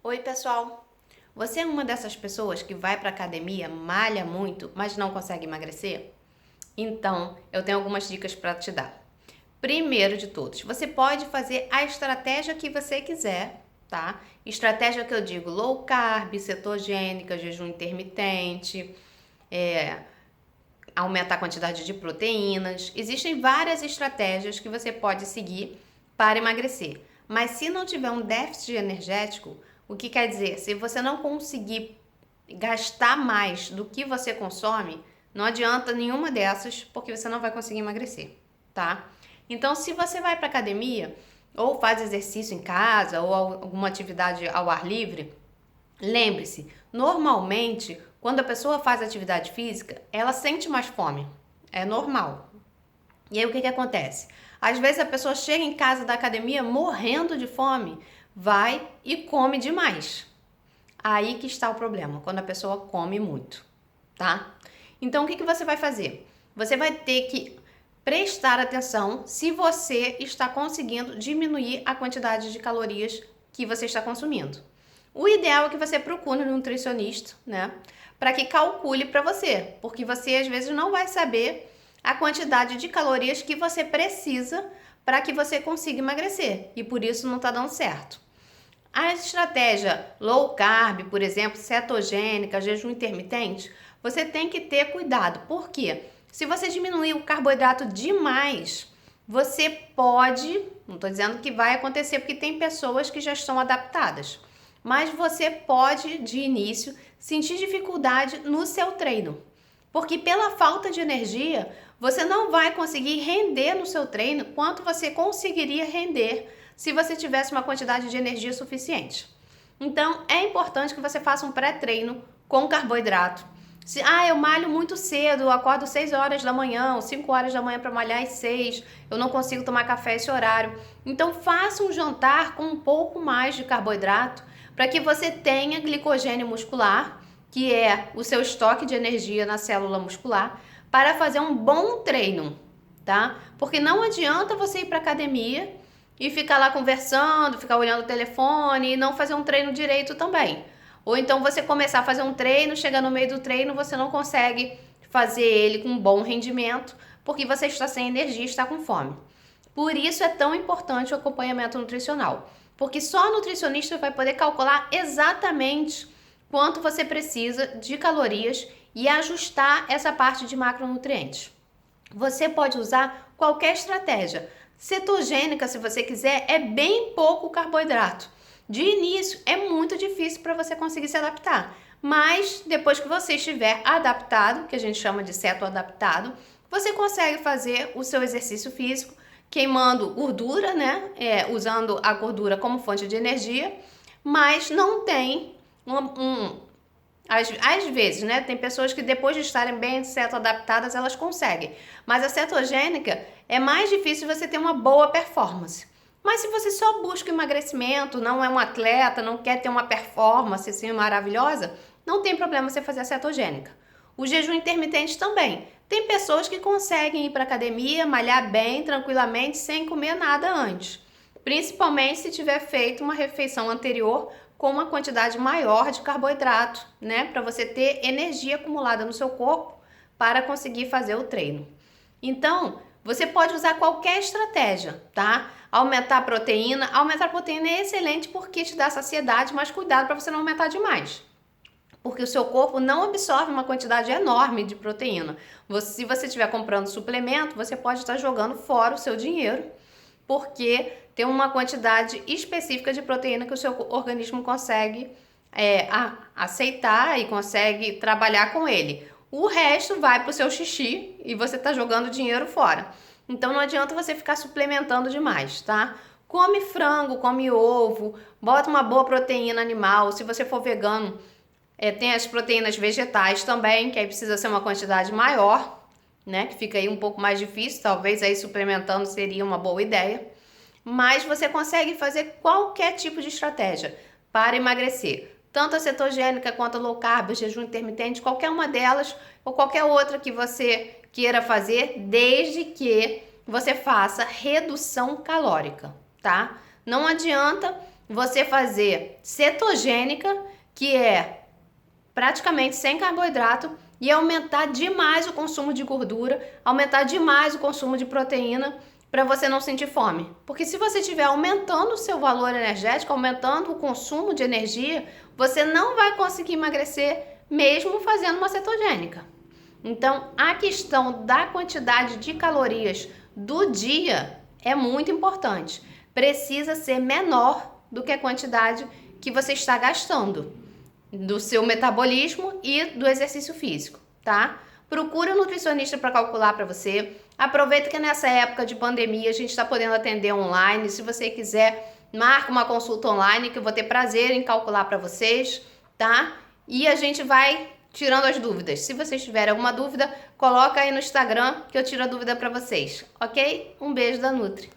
Oi, pessoal! Você é uma dessas pessoas que vai para academia, malha muito, mas não consegue emagrecer? Então, eu tenho algumas dicas para te dar. Primeiro de todos, você pode fazer a estratégia que você quiser, tá? Estratégia que eu digo low carb, cetogênica, jejum intermitente, aumentar a quantidade de proteínas. Existem várias estratégias que você pode seguir para emagrecer. Mas se não tiver um déficit energético, o que quer dizer? Se você não conseguir gastar mais do que você consome, não adianta nenhuma dessas, porque você não vai conseguir emagrecer, tá? Então, se você vai para academia ou faz exercício em casa ou alguma atividade ao ar livre, lembre-se, normalmente, quando a pessoa faz atividade física, ela sente mais fome. É normal. E aí o que acontece? Às vezes a pessoa chega em casa da academia morrendo de fome, vai e come demais. Aí que está o problema, quando a pessoa come muito, tá? Então o que você vai fazer? Você vai ter que prestar atenção se você está conseguindo diminuir a quantidade de calorias que você está consumindo. O ideal é que você procure um nutricionista, né? Para que calcule para você, porque você às vezes não vai saber a quantidade de calorias que você precisa para que você consiga emagrecer e por isso não está dando certo. A estratégia low carb, por exemplo, cetogênica, jejum intermitente, você tem que ter cuidado. Por quê? Se você diminuir o carboidrato demais, você pode, não estou dizendo que vai acontecer, porque tem pessoas que já estão adaptadas, mas você pode, de início, sentir dificuldade no seu treino. Porque pela falta de energia, você não vai conseguir render no seu treino quanto você conseguiria render se você tivesse uma quantidade de energia suficiente. Então, é importante que você faça um pré-treino com carboidrato. Se, eu malho muito cedo, eu acordo 6 horas da manhã, ou 5 horas da manhã para malhar às 6, eu não consigo tomar café esse horário. Então, faça um jantar com um pouco mais de carboidrato para que você tenha glicogênio muscular, que é o seu estoque de energia na célula muscular, para fazer um bom treino, tá? Porque não adianta você ir para academia e ficar lá conversando, ficar olhando o telefone e não fazer um treino direito também. Ou então você começar a fazer um treino, chega no meio do treino, você não consegue fazer ele com bom rendimento, porque você está sem energia e está com fome. Por isso é tão importante o acompanhamento nutricional, porque só o nutricionista vai poder calcular exatamente quanto você precisa de calorias e ajustar essa parte de macronutrientes. Você pode usar qualquer estratégia. Cetogênica, se você quiser, é bem pouco carboidrato. De início, é muito difícil para você conseguir se adaptar. Mas depois que você estiver adaptado, que a gente chama de cetoadaptado, você consegue fazer o seu exercício físico queimando gordura, né? Usando a gordura como fonte de energia, mas não tem às vezes, né? Tem pessoas que depois de estarem bem cetoadaptadas, elas conseguem. Mas a cetogênica é mais difícil você ter uma boa performance. Mas se você só busca emagrecimento, não é um atleta, não quer ter uma performance assim maravilhosa, não tem problema você fazer a cetogênica. O jejum intermitente também. Tem pessoas que conseguem ir para academia, malhar bem, tranquilamente, sem comer nada antes. Principalmente se tiver feito uma refeição anterior com uma quantidade maior de carboidrato, né? Para você ter energia acumulada no seu corpo para conseguir fazer o treino. Então, você pode usar qualquer estratégia, tá? Aumentar a proteína. Aumentar a proteína é excelente porque te dá saciedade, mas cuidado para você não aumentar demais. Porque o seu corpo não absorve uma quantidade enorme de proteína. Se você estiver comprando suplemento, você pode estar jogando fora o seu dinheiro, porque tem uma quantidade específica de proteína que o seu organismo consegue aceitar e consegue trabalhar com ele. O resto vai para o seu xixi e você está jogando dinheiro fora. Então não adianta você ficar suplementando demais, tá? Come frango, come ovo, bota uma boa proteína animal. Se você for vegano, tem as proteínas vegetais também, que aí precisa ser uma quantidade maior, né? Que fica aí um pouco mais difícil, talvez aí suplementando seria uma boa ideia. Mas você consegue fazer qualquer tipo de estratégia para emagrecer. Tanto a cetogênica quanto a low carb, jejum intermitente, qualquer uma delas ou qualquer outra que você queira fazer, desde que você faça redução calórica, tá? Não adianta você fazer cetogênica, que é praticamente sem carboidrato, e aumentar demais o consumo de gordura, aumentar demais o consumo de proteína, para você não sentir fome. Porque se você estiver aumentando o seu valor energético, aumentando o consumo de energia, você não vai conseguir emagrecer mesmo fazendo uma cetogênica. Então, a questão da quantidade de calorias do dia é muito importante. Precisa ser menor do que a quantidade que você está gastando do seu metabolismo e do exercício físico, tá? Procura um nutricionista para calcular para você. Aproveita que nessa época de pandemia a gente está podendo atender online. Se você quiser, marca uma consulta online que eu vou ter prazer em calcular para vocês, tá? E a gente vai tirando as dúvidas. Se vocês tiverem alguma dúvida, coloca aí no Instagram que eu tiro a dúvida para vocês, ok? Um beijo da Nutri.